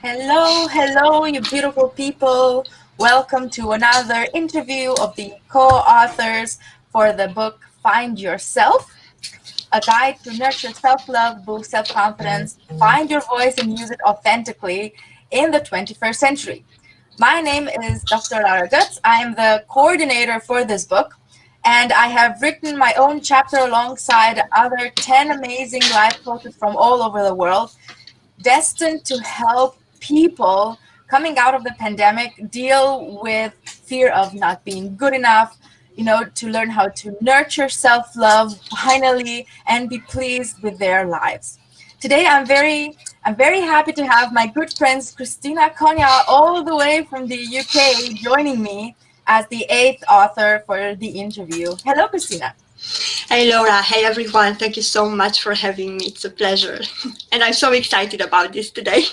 Hello, hello, you beautiful people. Welcome to another interview of the co-authors for the book Find Yourself, a guide to nurture self-love, boost self-confidence, find your voice and use it authentically in the 21st century. My name is Dr. Lara Götz. I am the coordinator for this book, and I have written my own chapter alongside other 10 amazing life coaches from all over the world, destined to help people coming out of the pandemic deal with fear of not being good enough, to learn how to nurture self-love finally and be pleased with their lives. Today I'm very happy to have my good friends Krisztina Konya all the way from the UK joining me as the 8th author for the interview. Hello, Krisztina. Hey Laura, hey everyone, thank you so much for having me. It's a pleasure. And I'm so excited about this today.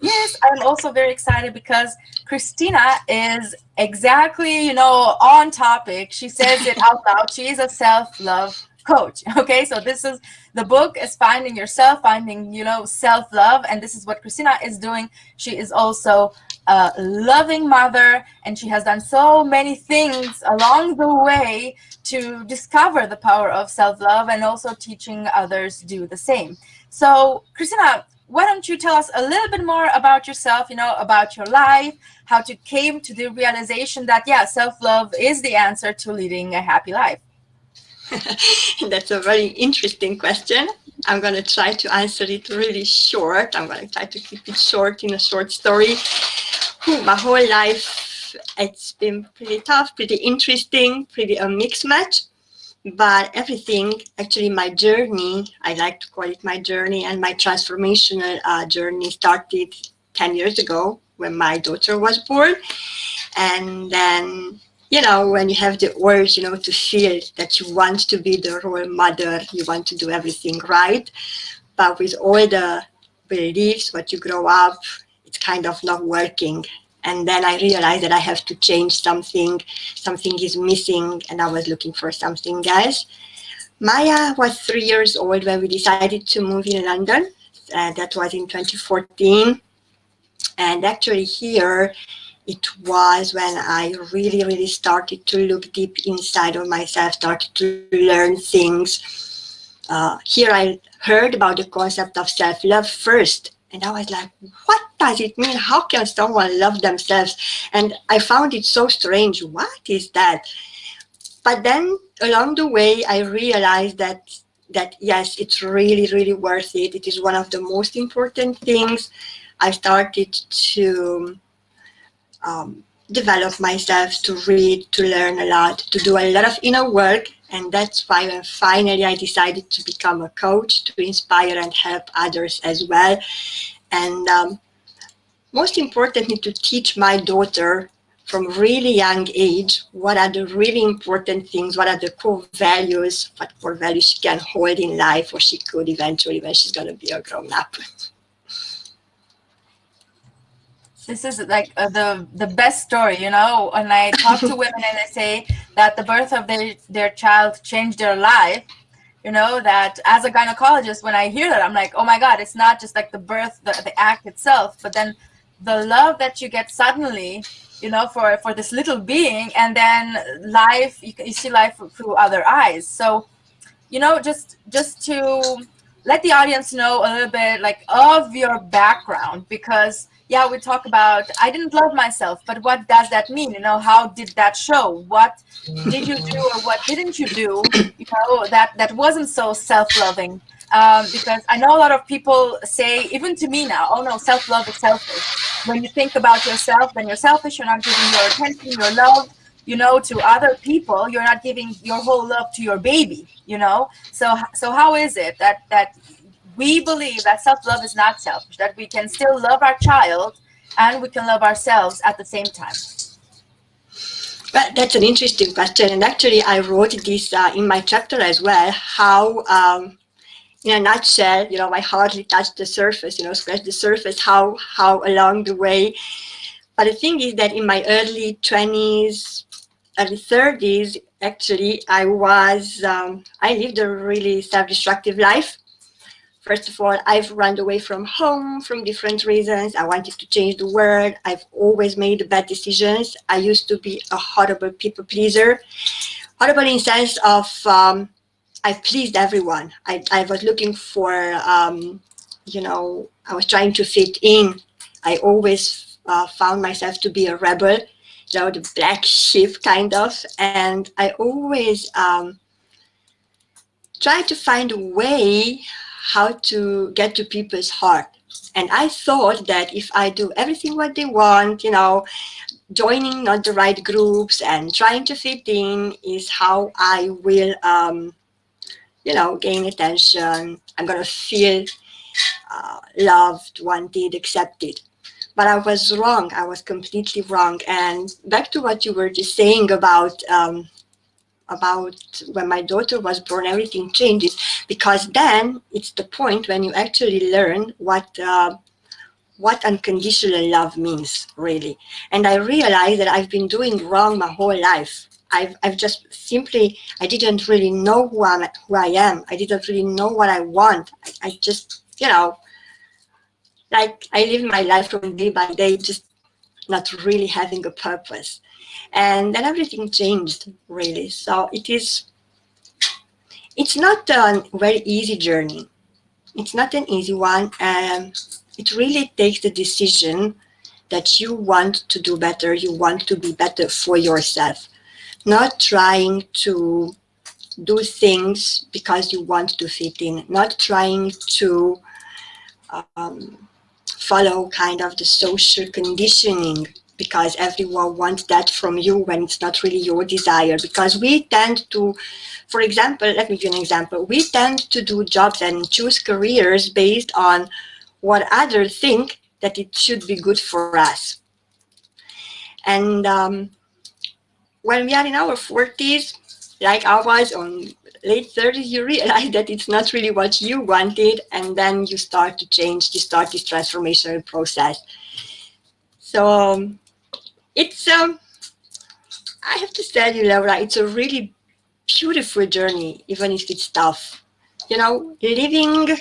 Yes, I'm also very excited because Krisztina is exactly, on topic. She says it out loud. She is a self-love coach. Okay, so the book is finding yourself, finding, self-love. And this is what Krisztina is doing. She is also a loving mother, and she has done so many things along the way to discover the power of self-love and also teaching others do the same. So, Krisztina, why don't you tell us a little bit more about yourself, about your life, how you came to the realization that, yeah, self-love is the answer to leading a happy life? That's a very interesting question. I'm going to try to answer it really short. I'm going to try to keep it short in a short story. My whole life, it's been pretty tough, pretty interesting, pretty a mixed match. But everything, actually my journey, I like to call it my journey, and my transformational journey started 10 years ago when my daughter was born. And then, when you have the urge, to feel that you want to be the role mother, you want to do everything right. But with all the beliefs, what you grow up, it's kind of not working. And then I realized that I have to change something. Something is missing, and I was looking for something else. Maya was 3 years old when we decided to move in London. That was in 2014. And actually here, it was when I really, really started to look deep inside of myself, started to learn things. Here I heard about the concept of self-love first. And I was like, what does it mean? How can someone love themselves? And I found it so strange. What is that? But then along the way, I realized that yes, it's really, really worth it. It is one of the most important things. I started to develop myself, to read, to learn a lot, to do a lot of inner work. And that's why when finally I decided to become a coach, to inspire and help others as well. And most importantly, to teach my daughter from really young age what are the really important things, what are the core values, what core values she can hold in life, or she could eventually when she's going to be a grown up. This is like the best story, when I talk to women and they say that the birth of their child changed their life, that as a gynecologist, when I hear that, I'm like, oh my God, it's not just like the birth, the act itself, but then the love that you get suddenly, for this little being, and then life, you see life through other eyes. So, just to let the audience know a little bit like of your background, because yeah, we talk about I didn't love myself, but what does that mean? How did that show? What did you do or what didn't you do? That wasn't so self-loving. Because I know a lot of people say, even to me now, oh no, self-love is selfish. When you think about yourself, then you're selfish. You're not giving your attention, your love, to other people. You're not giving your whole love to your baby. So how is it that we believe that self-love is not selfish, that we can still love our child and we can love ourselves at the same time? Well, that's an interesting question. And actually, I wrote this in my chapter as well, how, in a nutshell, I hardly touched the surface, scratched the surface, how along the way. But the thing is that in my early 20s, early 30s, actually, I lived a really self-destructive life. First of all, I've run away from home from different reasons. I wanted to change the world. I've always made bad decisions. I used to be a horrible people pleaser. Horrible in the sense of I pleased everyone. I was looking for, you know, I was trying to fit in. I always found myself to be a rebel, you know, the black sheep kind of. And I always try to find a way how to get to people's heart. And I thought that if I do everything what they want, you know, joining not the right groups and trying to fit in is how I will, you know, gain attention. I'm going to feel loved, wanted, accepted. But I was wrong. I was completely wrong. And back to what you were just saying about when my daughter was born, everything changes, because then it's the point when you actually learn what unconditional love means, really. And I realized that I've been doing wrong my whole life. I've just simply, I didn't really know who I am. I didn't really know what I want. I just, you know, like I live my life from day by day, just not really having a purpose. And then everything changed, really. So it's not a very easy journey. It's not an easy one. It really takes the decision that you want to do better. You want to be better for yourself, not trying to do things because you want to fit in, not trying to follow kind of the social conditioning because everyone wants that from you when it's not really your desire. Because we tend to, for example, let me give you an example. We tend to do jobs and choose careers based on what others think that it should be good for us. And when we are in our 40s, like I was on late 30s, you realize that it's not really what you wanted, and then you start to change, you start this transformational process. So it's, I have to tell you, Laura, it's a really beautiful journey, even if it's tough. You know, living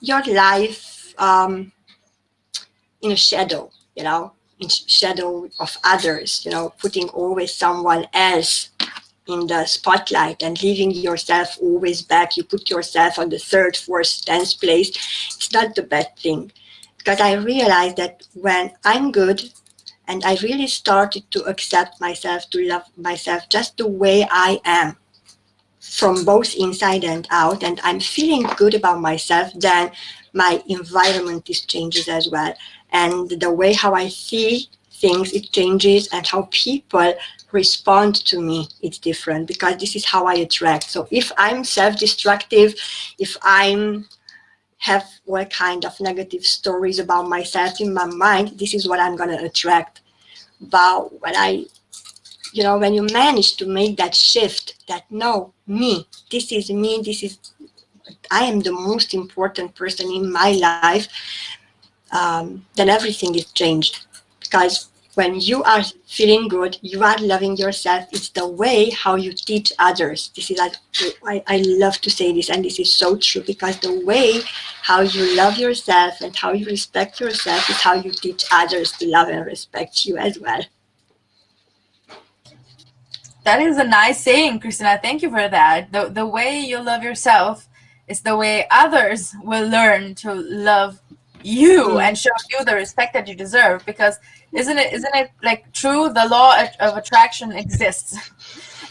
your life in a shadow, you know, in shadow of others, you know, putting always someone else in the spotlight and leaving yourself always back. You put yourself on the third, fourth, 10th place. It's not the bad thing. Because I realized that when I'm good and I really started to accept myself, to love myself just the way I am, from both inside and out, and I'm feeling good about myself, then my environment is changes as well. And the way how I see things, it changes, and how people respond to me, it's different, because this is how I attract. So if I'm self-destructive, if I'm have all kind of negative stories about myself in my mind, this is what I'm going to attract. But when I, you know, when you manage to make that shift, that no, me, this is me, this is, I am the most important person in my life, then everything is changed. Because when you are feeling good, you are loving yourself, it's the way how you teach others. This is, I love to say this, and this is so true, because the way how you love yourself and how you respect yourself is how you teach others to love and respect you as well. That is a nice saying, Krisztina. Thank you for that. The way you love yourself is the way others will learn to love you and show you the respect that you deserve. Because isn't it like true? The law of attraction exists,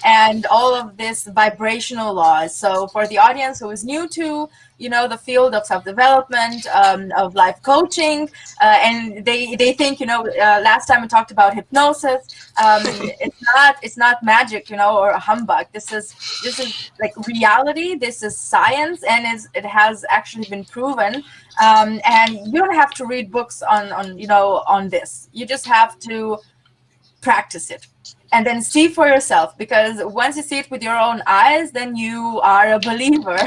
and all of this vibrational laws. So for the audience who is new to, you know, the field of self-development, of life coaching, and they think, you know, last time we talked about hypnosis, it's not magic, you know, or a humbug. This is like reality. This is science, and it has actually been proven. And you don't have to read books on you know, on this. You just have to practice it and then see for yourself, because once you see it with your own eyes, then you are a believer,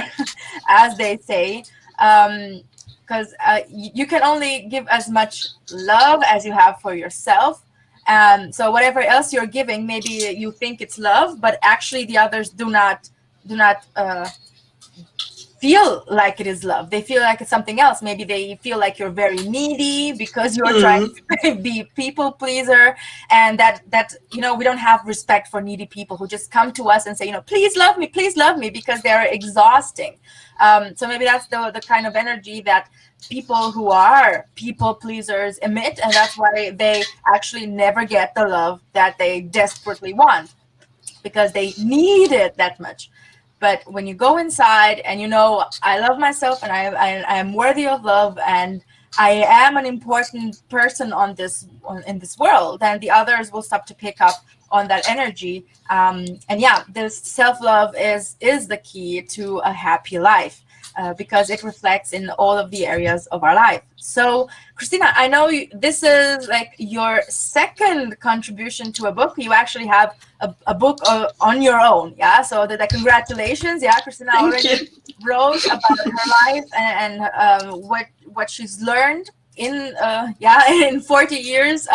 as they say. Because you can only give as much love as you have for yourself. So whatever else you're giving, maybe you think it's love, but actually the others do not feel like it is love. They feel like it's something else. Maybe they feel like you're very needy because you're trying to be people pleaser, and that you know, we don't have respect for needy people who just come to us and say, you know, please love me, because they're exhausting. So maybe that's the kind of energy that people who are people pleasers emit, and that's why they actually never get the love that they desperately want, because they need it that much. But when you go inside and you know, I love myself, and I am worthy of love, and I am an important person in this world, then the others will stop to pick up on that energy. And yeah, this self-love is the key to a happy life, because it reflects in all of the areas of our life. So, Krisztina, I know this is like your second contribution to a book. You actually have a book on your own, yeah? So congratulations, yeah. Krisztina already wrote about her life and what she's learned in in 40 years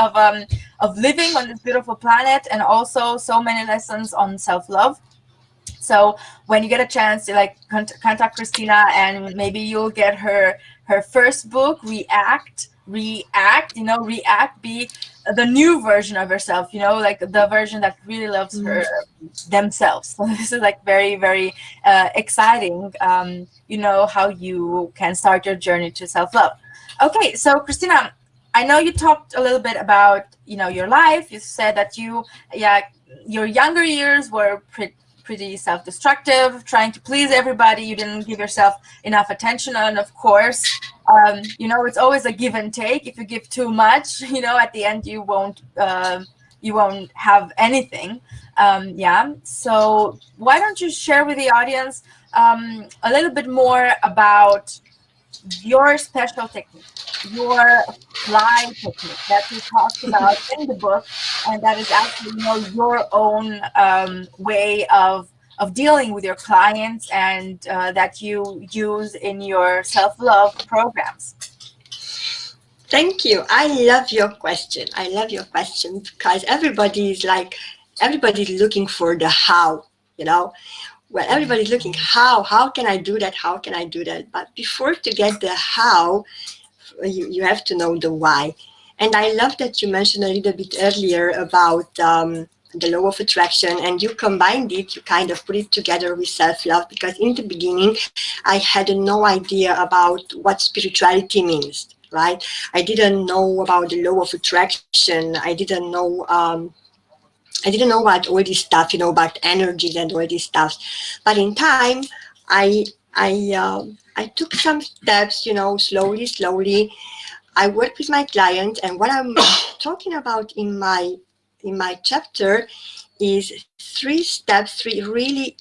of living on this beautiful planet, and also so many lessons on self-love. So when you get a chance to like contact Krisztina, and maybe you'll get her first book, React, you know, React, be the new version of herself, you know, like the version that really loves her themselves. So this is like very, very exciting, you know, how you can start your journey to self-love. Okay, so Krisztina, I know you talked a little bit about, you know, your life. You said that your younger years were pretty self-destructive, trying to please everybody. You didn't give yourself enough attention, and of course, you know, it's always a give and take. If you give too much, you know, at the end you won't have anything. Yeah. So why don't you share with the audience a little bit more about your special technique, your fly technique that you talked about in the book, and that is actually, you know, your own way of dealing with your clients, and that you use in your self-love programs. Thank you. I love your question. I love your question, because everybody's looking for the how, you know. Well, everybody's looking how can I do that? How can I do that? But before to get the how, you have to know the why. And I love that you mentioned a little bit earlier about the law of attraction, and you combined it, you kind of put it together with self-love, because in the beginning I had no idea about what spirituality means, right? I didn't know about the law of attraction. I didn't know about all this stuff, you know, about energies and all this stuff. But in time, I took some steps, you know, slowly. I worked with my clients, and what I'm talking about in my chapter is 3 steps, 3 really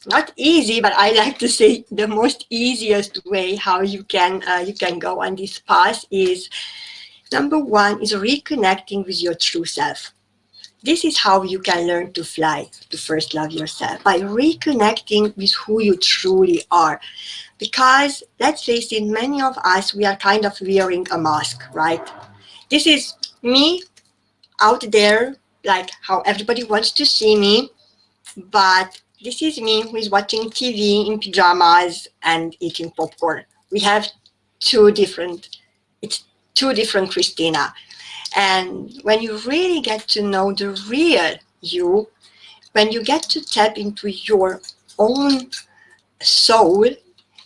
not easy, but I like to say the most easiest way how you can go on this path is, number 1 is reconnecting with your true self. This is how you can learn to fly, to first love yourself, by reconnecting with who you truly are. Because let's face it, many of us, we are kind of wearing a mask, right? This is me out there, like how everybody wants to see me, but this is me who is watching TV in pajamas and eating popcorn. We have two different Krisztina. And when you really get to know the real you, when you get to tap into your own soul,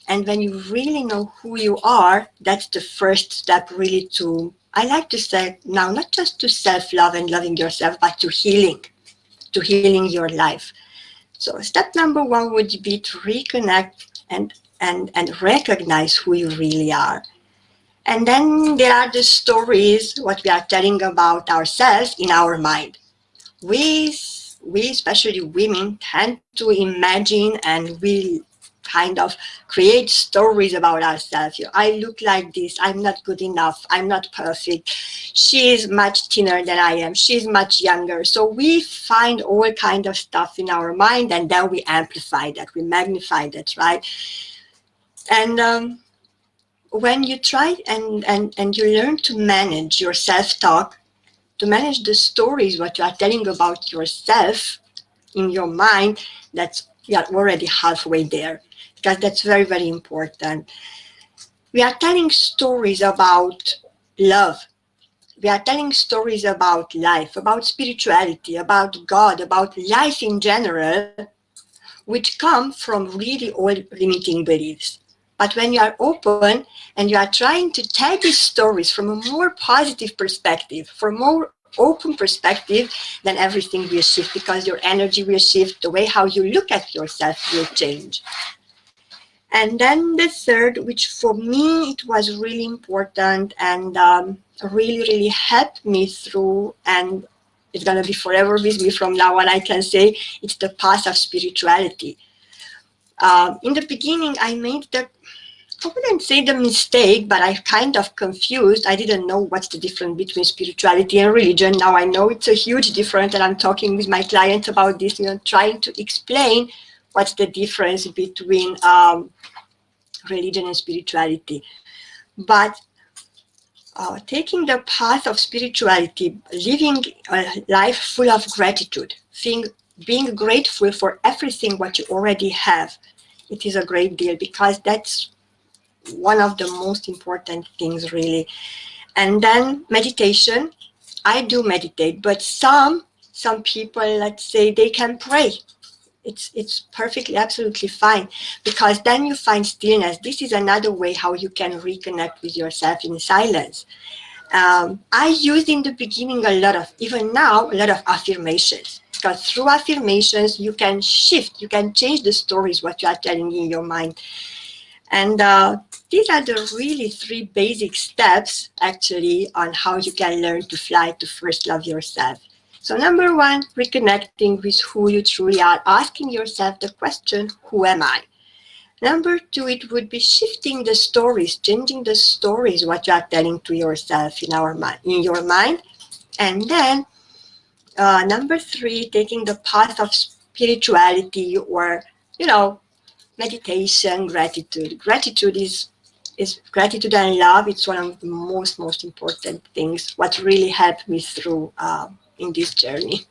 and when you really know who you are, that's the first step really to, I like to say now, not just to self-love and loving yourself, but to healing your life. So step number 1 would be to reconnect and recognize who you really are. And then there are the stories, what we are telling about ourselves in our mind. We especially women, tend to imagine, and we kind of create stories about ourselves. I look like this, I'm not good enough, I'm not perfect, she is much thinner than I am, she's much younger. So we find all kind of stuff in our mind, and then we amplify that, we magnify that, right? And when you try and you learn to manage your self-talk, to manage the stories what you are telling about yourself in your mind, that's, you are already halfway there. because that's very, very important. We are telling stories about love. We are telling stories about life, about spirituality, about God, about life in general, which come from really old limiting beliefs. But when you are open and you are trying to tell these stories from a more positive perspective, from a more open perspective, then everything will shift, because your energy will shift, the way how you look at yourself will change. And then the third, which for me it was really important and really, really helped me through, and it's going to be forever with me from now on, I can say, it's the path of spirituality. In the beginning, I made the, I wouldn't say the mistake, but I kind of confused. I didn't know what's the difference between spirituality and religion. Now I know it's a huge difference, and I'm talking with my clients about this, trying to explain what's the difference between religion and spirituality. But taking the path of spirituality, living a life full of gratitude, being grateful for everything what you already have, it is a great deal, because that's one of the most important things, really. And then meditation. I do meditate, but some people, let's say, they can pray. It's perfectly, absolutely fine, because then you find stillness. This is another way how you can reconnect with yourself in silence. I used in the beginning a lot of, even now, a lot of affirmations, because through affirmations you can shift, you can change the stories what you are telling in your mind. And these are the really 3 basic steps, actually, on how you can learn to fly, to first love yourself. So number 1, reconnecting with who you truly are, asking yourself the question, who am I? Number 2, it would be shifting the stories, changing the stories what you are telling to yourself in your mind. And then number 3, taking the path of spirituality, or, meditation, gratitude. Gratitude is gratitude and love. It's one of the most important things what really helped me through in this journey.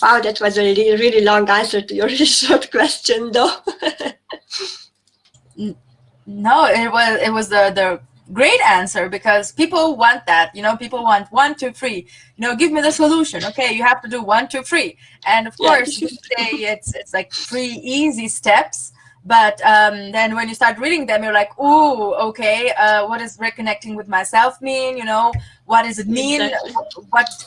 Wow, that was a really, really long answer to your really short question, though. No, it was the great answer, because people want that. People want 1, 2, 3. Give me the solution. Okay, you have to do 1, 2, 3. And of course, you say it's like 3 easy steps. But then when you start reading them, you're like, ooh, okay, what does reconnecting with myself mean? What does it mean? Exactly.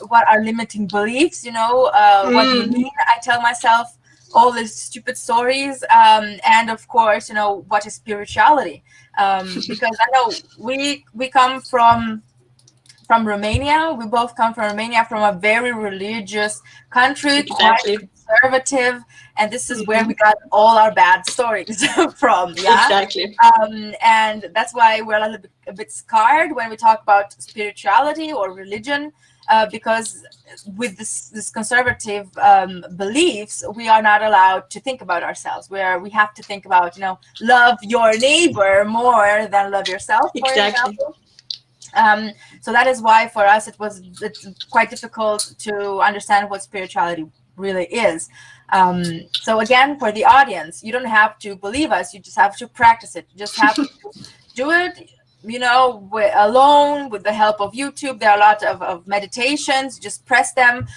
What are limiting beliefs? What do you mean I tell myself all these stupid stories? And of course, what is spirituality? Because I know we come from Romania. We both come from Romania, from a very religious country, Exactly. quite conservative, and this is where we got all our bad stories from. Yeah, exactly. And that's why we're a bit scarred when we talk about spirituality or religion, because with this conservative beliefs, we are not allowed to think about ourselves. We have to think about, love your neighbor more than love yourself, for example. So that is why for us it's quite difficult to understand what spirituality really is. So again, for the audience, you don't have to believe us, you just have to practice it. You just have to do it, alone, with the help of YouTube. There are a lot of meditations. Just press them.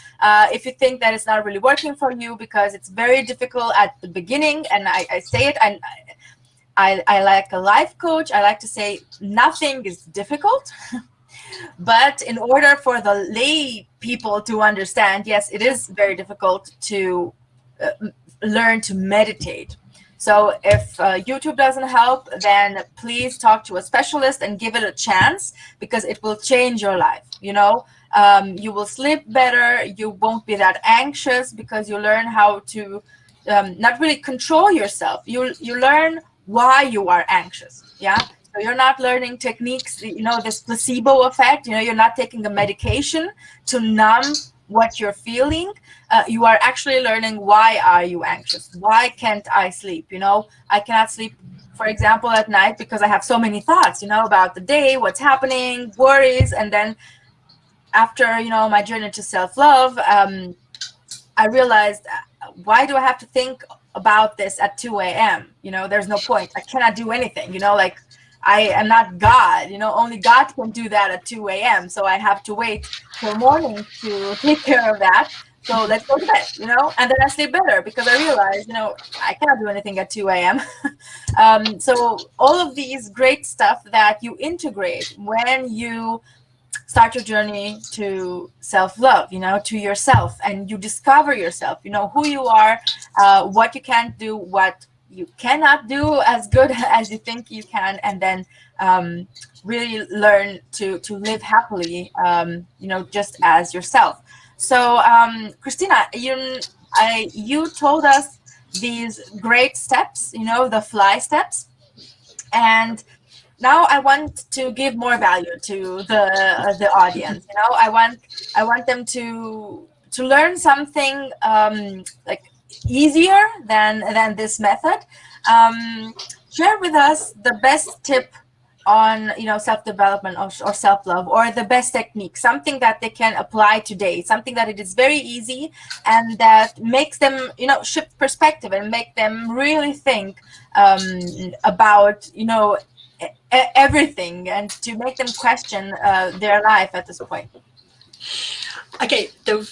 If you think that it's not really working for you, because it's very difficult at the beginning, and I say it, I like a life coach, I like to say nothing is difficult. But in order for the lay people to understand, yes, it is very difficult to learn to meditate. So if YouTube doesn't help, then please talk to a specialist and give it a chance, because it will change your life. You will sleep better. You won't be that anxious, because you learn how to not really control yourself. You learn why you are anxious. Yeah. So you're not learning techniques, this placebo effect. You're not taking a medication to numb what you're feeling. You are actually learning, why are you anxious? Why can't I sleep? I cannot sleep, for example, at night, because I have so many thoughts, about the day, what's happening, worries. And then after, my journey to self-love, I realized, why do I have to think about this at 2 a.m. You know, there's no point. I cannot do anything, you know, like I am not God, you know, only God can do that at 2 a.m. So I have to wait till morning to take care of that. So let's go to bed, you know, and then I sleep better because I realize, you know, I cannot do anything at 2 a.m. So all of these great stuff that you integrate when you start your journey to self-love, you know, to yourself, and you discover yourself, you know, who you are, what you can't do, what you cannot do as good as you think you can, and then really learn to live happily, you know, just as yourself. So Krisztina, you told us these great steps, you know, the fly steps, and now I want to give more value to the audience. You know, I want them to learn something like easier than this method. Share with us the best tip on, you know, self-development or self-love, or the best technique, something that they can apply today, something that it is very easy and that makes them, you know, shift perspective and make them really think about, you know, everything, and to make them question their life at this point. Okay, the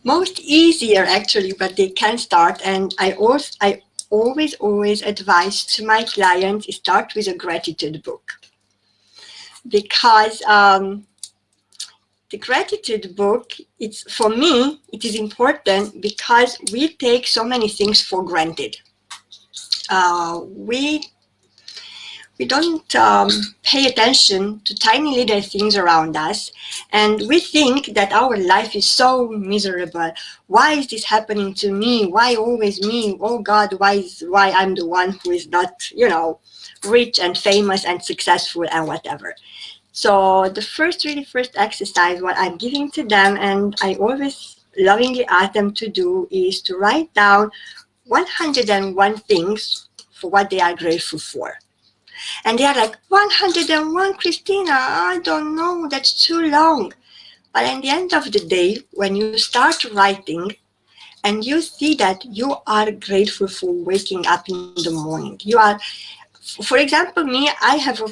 most easier actually, but they can start, and I always advise to my clients is start with a gratitude book, because the gratitude book, it's, for me, it is important because we take so many things for granted. We don't pay attention to tiny little things around us, and we think that our life is so miserable. Why is this happening to me? Why always me? Oh God, why I'm the one who is not, you know, rich and famous and successful and whatever. So the really first exercise what I'm giving to them, and I always lovingly ask them to do, is to write down 101 things for what they are grateful for. And they are like, 101, Krisztina, I don't know, that's too long. But at the end of the day, when you start writing and you see that you are grateful for waking up in the morning, you are, for example, me, I have a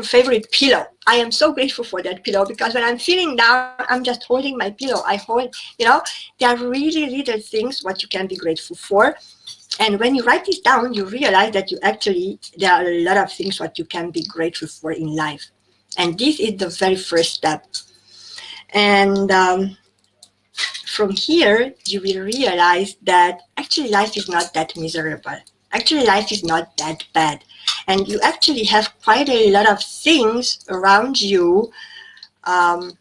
favorite pillow. I am so grateful for that pillow, because when I'm feeling down, I'm just holding my pillow. I hold, you know, there are really little things what you can be grateful for. And when you write this down, you realize that there are a lot of things what you can be grateful for in life. And this is the very first step. And from here, you will realize that actually life is not that miserable. Actually, life is not that bad. And you actually have quite a lot of things around you. And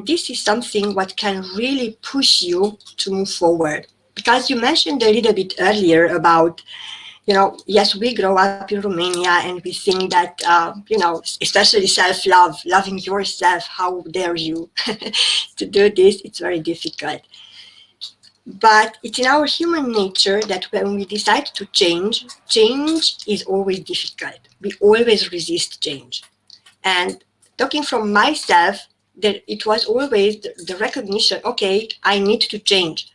this is something what can really push you to move forward. Because you mentioned a little bit earlier about, you know, yes, we grow up in Romania and we think that, you know, especially self-love, loving yourself, how dare you to do this? It's very difficult. But it's in our human nature that when we decide to change, change is always difficult. We always resist change. And talking from myself, that it was always the recognition, okay, I need to change.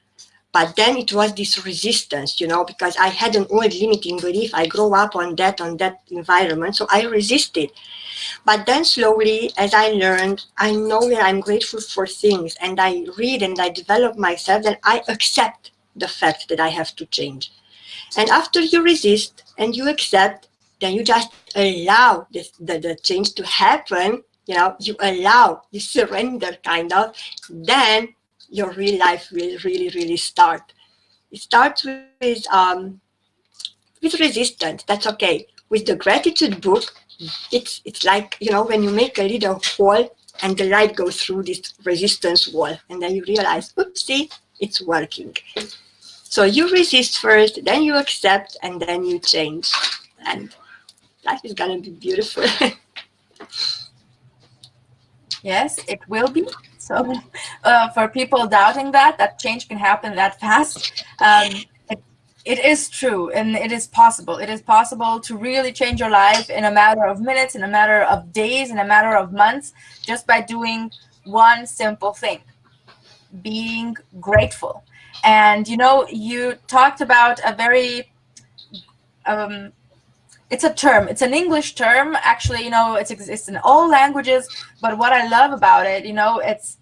But then it was this resistance, you know, because I had an old limiting belief. I grew up on that environment, so I resisted. But then slowly, as I learned, I know that I'm grateful for things, and I read and I develop myself, then I accept the fact that I have to change. And after you resist and you accept, then you just allow the change to happen, you know, you allow, you surrender kind of, then your real life will really start. It starts with resistance, that's okay. With the gratitude book, it's like, you know, when you make a little hole and the light goes through this resistance wall, and then you realize, oopsie, it's working. So you resist first, then you accept, and then you change. And life is gonna be beautiful. Yes, it will be. So for people doubting that change can happen that fast, it is true, and it is possible. It is possible to really change your life in a matter of minutes, in a matter of days, in a matter of months, just by doing one simple thing: being grateful. And you know, you talked about a very it's a term, it's an English term actually, you know, it exists in all languages, but what I love about it, you know, it's,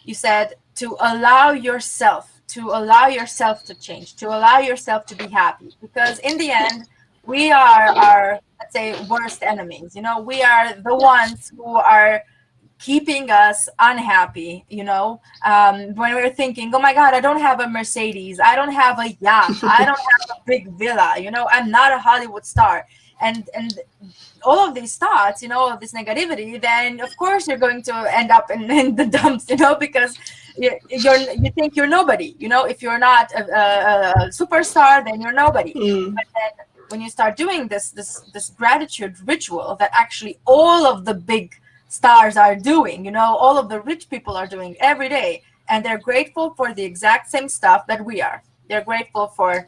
you said to allow yourself to change, to allow yourself to be happy, because in the end we are our, let's say, worst enemies. You know, we are the ones who are keeping us unhappy, you know, when we're thinking, oh my God, I don't have a Mercedes, I don't have a yacht, I don't have a big villa, you know, I'm not a Hollywood star. And all of these thoughts, you know, all of this negativity, then of course you're going to end up in the dumps, you know, because you think you're nobody, you know, if you're not a superstar, then you're nobody. Mm. But then when you start doing this gratitude ritual that actually all of the big stars are doing, you know, all of the rich people are doing every day, and they're grateful for the exact same stuff that we are. They're grateful for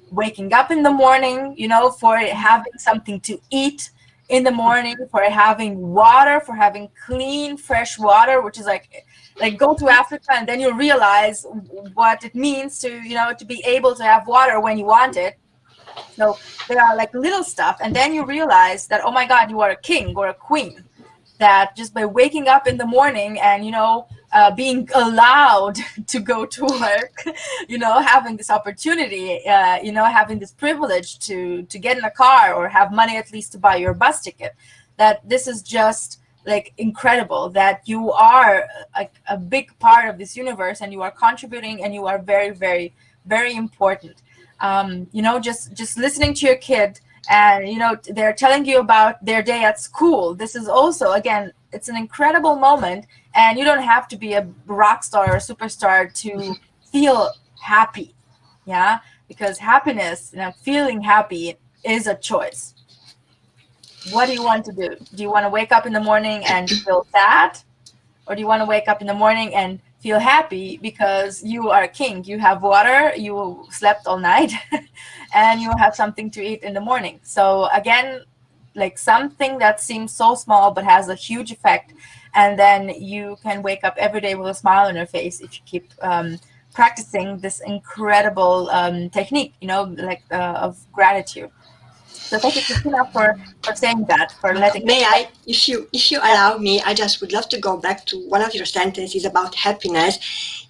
waking up in the morning, you know, for having something to eat in the morning, for having water, for having clean, fresh water, which is like go to Africa and then you realize what it means to, you know, to be able to have water when you want it. So there are like little stuff, and then you realize that, oh my God, you are a king or a queen, that just by waking up in the morning and, you know, being allowed to go to work, you know, having this opportunity, you know, having this privilege to get in a car or have money at least to buy your bus ticket, that this is just like incredible, that you are like a big part of this universe and you are contributing and you are very, very, very important. You know, just listening to your kid, and you know, they're telling you about their day at school. This is also, again, it's an incredible moment, and you don't have to be a rock star or a superstar to feel happy. Yeah, because happiness, you know, feeling happy is a choice. What do you want to do? Do you want to wake up in the morning and feel sad, or do you want to wake up in the morning and feel happy because you are a king, you have water, you slept all night, and you have something to eat in the morning? So again, like something that seems so small but has a huge effect, and then you can wake up every day with a smile on your face if you keep practicing this incredible technique, you know, like of gratitude. So thank you, Krisztina, for saying that, for letting May us I, if you know. allow me, I just would love to go back to one of your sentences about happiness.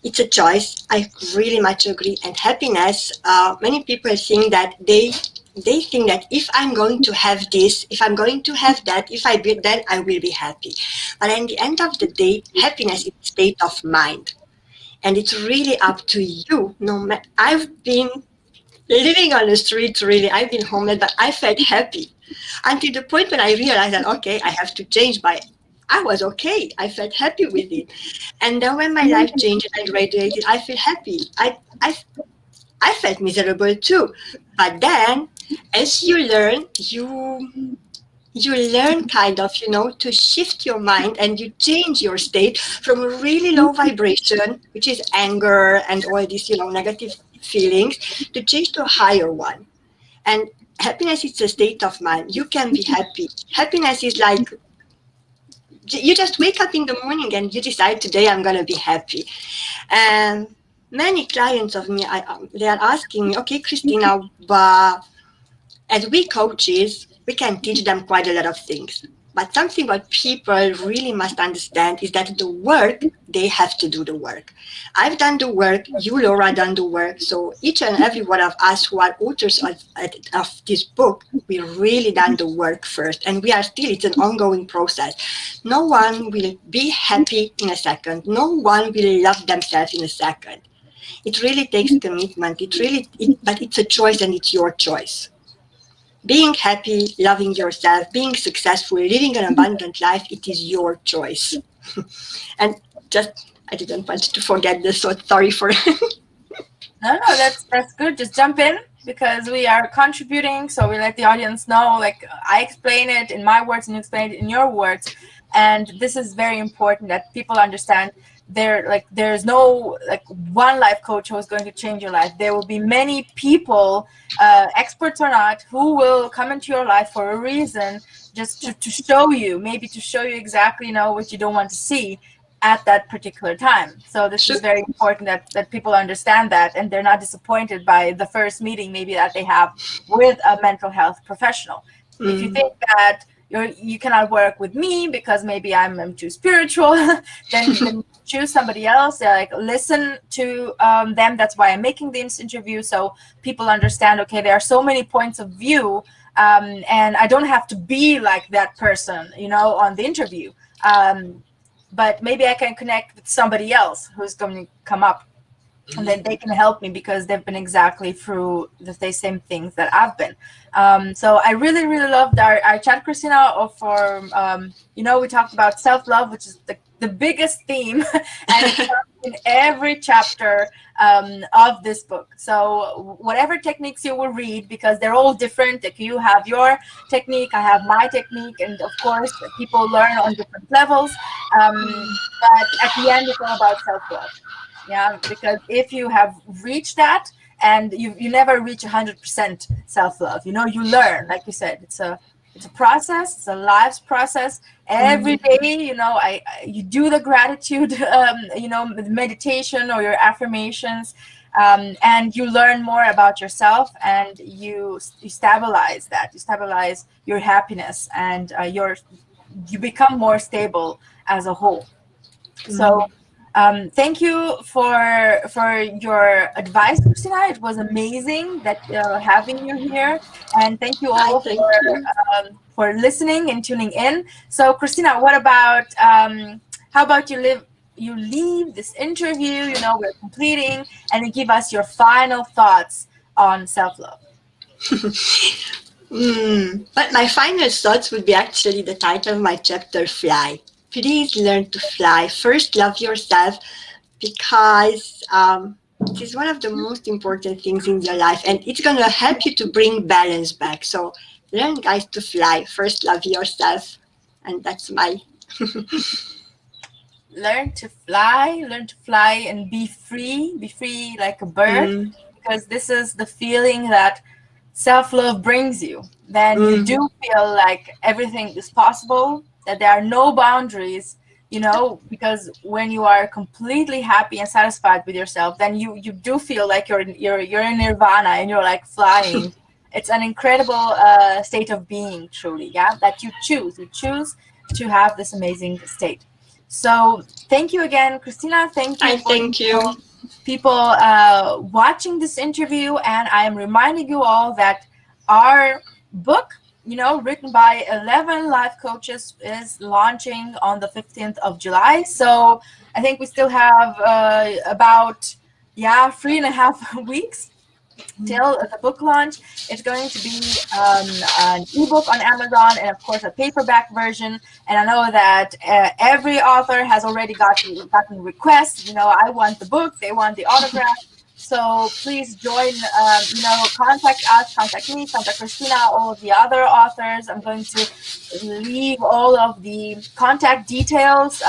It's a choice. I really much agree. And happiness, many people think that they think that if I'm going to have this, if I'm going to have that, if I be, then I will be happy. But at the end of the day, happiness is a state of mind, and it's really up to you. I've been living on the street, really. I've been homeless, but I felt happy until the point when I realized that, okay, I have to change I was okay. I felt happy with it. And then when my life changed and I graduated, I feel happy. I felt miserable too. But then as you learn, you learn kind of, to shift your mind, and you change your state from a really low vibration, which is anger and all these, negative feelings, to change to a higher one. And happiness is a state of mind. You can be happy. Happiness is like you just wake up in the morning and you decide, today I'm going to be happy. And many clients of me, they are asking me, okay, Krisztina, but as we coaches, we can teach them quite a lot of things. But something what people really must understand is that the work, they have to do the work. I've done the work, you, Laura, done the work. So each and every one of us who are authors of this book, we really done the work first. And we are still, it's an ongoing process. No one will be happy in a second. No one will love themselves in a second. It really takes commitment. But it's a choice, and it's your choice. Being happy, loving yourself, being successful, living an abundant life, it is your choice. And just, I didn't want to forget this, so sorry for No, that's good. Just jump in, because we are contributing, so we let the audience know, like I explain it in my words and you explain it in your words. And this is very important that people understand. There's no one life coach who is going to change your life. There will be many people, experts or not, who will come into your life for a reason, just to show you, maybe to show you exactly what you don't want to see. at that particular time. So this is very important that people understand that, and they're not disappointed by the first meeting maybe that they have with a mental health professional. If you think that you cannot work with me because maybe I'm too spiritual, then choose somebody else. Like, listen to them. That's why I'm making this interview, so people understand, okay, there are so many points of view, and I don't have to be like that person, you know, on the interview. But maybe I can connect with somebody else who's going to come up, and then they can help me because they've been exactly through the same things that I've been. So I really, really loved our chat, Krisztina, for, you know, we talked about self-love, which is the biggest theme, and it's in every chapter of this book. So whatever techniques you will read, because they're all different, like you have your technique, I have my technique, and of course people learn on different levels, but at the end it's all about self-love. Yeah, because if you have reached that, and you never reach 100% self-love, you know, you learn, like you said, it's a process, it's a life's process. Every day, you know, you do the gratitude, you know, meditation or your affirmations, and you learn more about yourself, and you stabilize that, you stabilize your happiness, and you become more stable as a whole. So thank you for your advice, Krisztina. It was amazing that having you here, and thank you all for listening and tuning in. So, Krisztina, what about how about you leave this interview? You know, we're completing, and you give us your final thoughts on self-love. But my final thoughts would be actually the title of my chapter, Fly. Please learn to fly. First, love yourself, because it is one of the most important things in your life, and it's going to help you to bring balance back. So learn, guys, to fly. First, love yourself. And that's my... Learn to fly and be free like a bird, because this is the feeling that self-love brings you. Then you do feel like everything is possible, that there are no boundaries, you know, because when you are completely happy and satisfied with yourself, then you do feel like you're in nirvana, and you're like flying. It's an incredible state of being, truly, yeah, that you choose to have this amazing state. So thank you again, Krisztina. Thank you. People watching this interview, and I am reminding you all that our book, you know, written by 11 life coaches, is launching on the 15th of July. So I think we still have about 3.5 weeks till the book launch. It's going to be an ebook on Amazon, and of course a paperback version. And I know that every author has already gotten requests. You know, I want the book, they want the autograph. So please join, you know, contact us, contact me, contact Krisztina, all of the other authors. I'm going to leave all of the contact details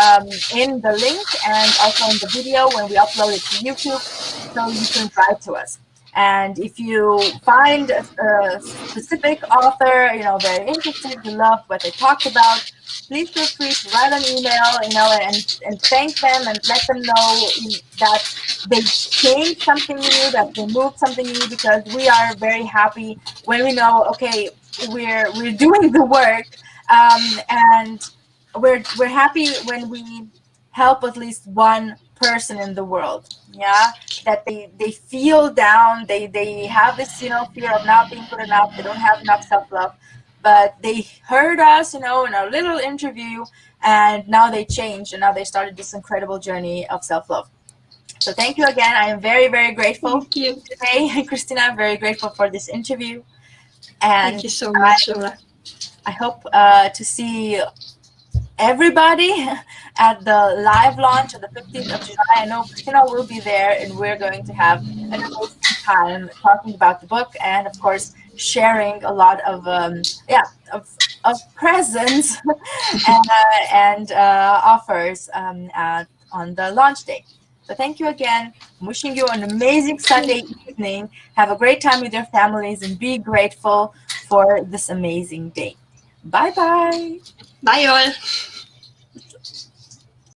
in the link, and also in the video when we upload it to YouTube, so you can write to us. And if you find a specific author, you know, very interested, you love what they talked about, please feel free to write an email, you know, and thank them and let them know that they changed something new, that they moved something new, because we are very happy when we know, okay, we're doing the work, and we're happy when we help at least one person in the world, yeah, that they feel down, they have this, you know, fear of not being good enough, they don't have enough self-love, but they heard us, you know, in our little interview, and now they changed, and now they started this incredible journey of self-love. So thank you again. I am very, very grateful today, Krisztina, very grateful for this interview. And thank you so much, Laura. I hope to see everybody at the live launch on the 15th of July. I know Krisztina will be there, and we're going to have an amazing time talking about the book, and of course sharing a lot of of presents and offers on the launch day. So thank you again. I'm wishing you an amazing Sunday evening. Have a great time with your families, and be grateful for this amazing day. Bye-bye. Bye all.